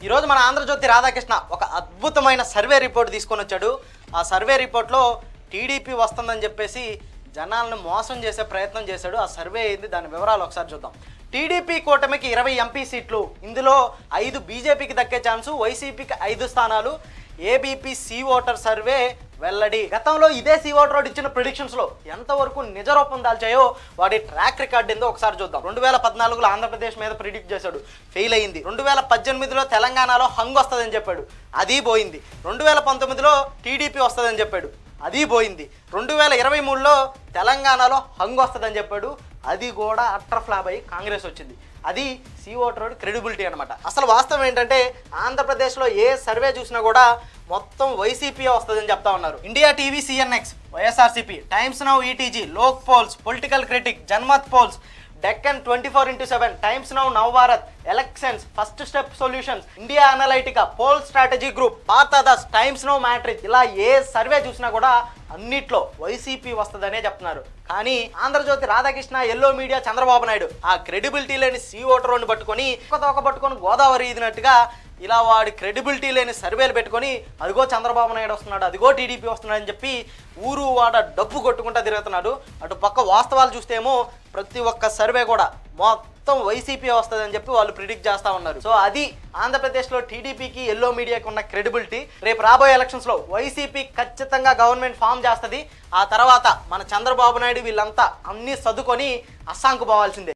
ఈరోజు మన ఆంధ్రజ్యోతి రాధాకృష్ణ ఒక అద్భుతమైన సర్వే రిపోర్ట్ తీసుకొని వచ్చాడు. ఆ సర్వే రిపోర్ట్లో టీడీపీ వస్తుందని చెప్పేసి జనాలను మోసం చేసే ప్రయత్నం చేశాడు. ఆ సర్వే ఏంది, దాని వివరాలు ఒకసారి చూద్దాం. టీడీపీ కూటమికి 20 ఎంపీ సీట్లు, ఇందులో 5 బీజేపీకి దక్కే ఛాన్సు, వైసీపీకి 5 స్థానాలు. ఏబీపీ సి ఓటర్ సర్వే వెల్లడి. గతంలో ఇదే సి ఓటర్ ఇచ్చిన ప్రిడిక్షన్స్లో ఎంతవరకు నిజ రూపం దాల్చాయో వాడి ట్రాక్ రికార్డ్ ఏందో ఒకసారి చూద్దాం. 2014లో ఆంధ్రప్రదేశ్ మీద ప్రిడిక్ట్ చేశాడు, ఫెయిల్ అయింది. 2018లో తెలంగాణలో హంగ్ వస్తుందని చెప్పాడు, అది పోయింది. 2019లో టీడీపీ వస్తుందని చెప్పాడు, అది పోయింది. 2023లో తెలంగాణలో హంగ్ వస్తుందని చెప్పాడు, అది కూడా అట్టర్ ఫ్లాప్ అయ్యి కాంగ్రెస్ వచ్చింది. అది సి ఓటర్ క్రెడిబిలిటీ అనమాట. అసలు వాస్తవం ఏంటంటే ఆంధ్రప్రదేశ్లో ఏ సర్వే చూసినా కూడా మొత్తం వైసీపీ వస్తుందని చెప్తా ఉన్నారు. India TV CNX, YSRCP, Times Now ETG, Lok polls, political critic, Janmat polls, Deccan 24x7, Times Now, Navbharat, elections, first step solutions, India Analytica, poll strategy group, Partha Das, Times Now Matrix, ఇలా ఏ సర్వే చూసినా కూడా అన్నిట్లో వైసీపీ వస్తుందనే చెప్తున్నారు. కానీ ఆంధ్రజ్యోతి రాధాకృష్ణ, ఎల్లో మీడియా, చంద్రబాబు నాయుడు ఆ క్రెడిబిలిటీ లేని సి ఓటర్ని పట్టుకొని పట్టుకొని గోదావరి ఈదినట్టుగా ఇలా వాడి క్రెడిబిలిటీ లేని సర్వేలు పెట్టుకొని అదిగో చంద్రబాబు నాయుడు వస్తున్నాడు, అదిగో టీడీపీ వస్తున్నాడు అని చెప్పి ఊరు వాడ డబ్బు కొట్టుకుంటా తిరుగుతున్నాడు. అటు పక్క వాస్తవాలు చూస్తేమో ప్రతి ఒక్క సర్వే కూడా మొత్తం వైసీపీ వస్తుందని చెప్పి వాళ్ళు ప్రిడిక్ట్ చేస్తూ ఉన్నారు. సో అది ఆంధ్రప్రదేశ్లో టీడీపీకి, ఎల్లో మీడియాకి ఉన్న క్రెడిబిలిటీ. రేపు రాబోయే ఎలక్షన్స్లో వైసీపీ ఖచ్చితంగా గవర్నమెంట్ ఫామ్ చేస్తుంది. ఆ తర్వాత మన చంద్రబాబు నాయుడు వీళ్ళంతా అన్నీ సర్దుకొని అస్సాంకు పోవాల్సిందే.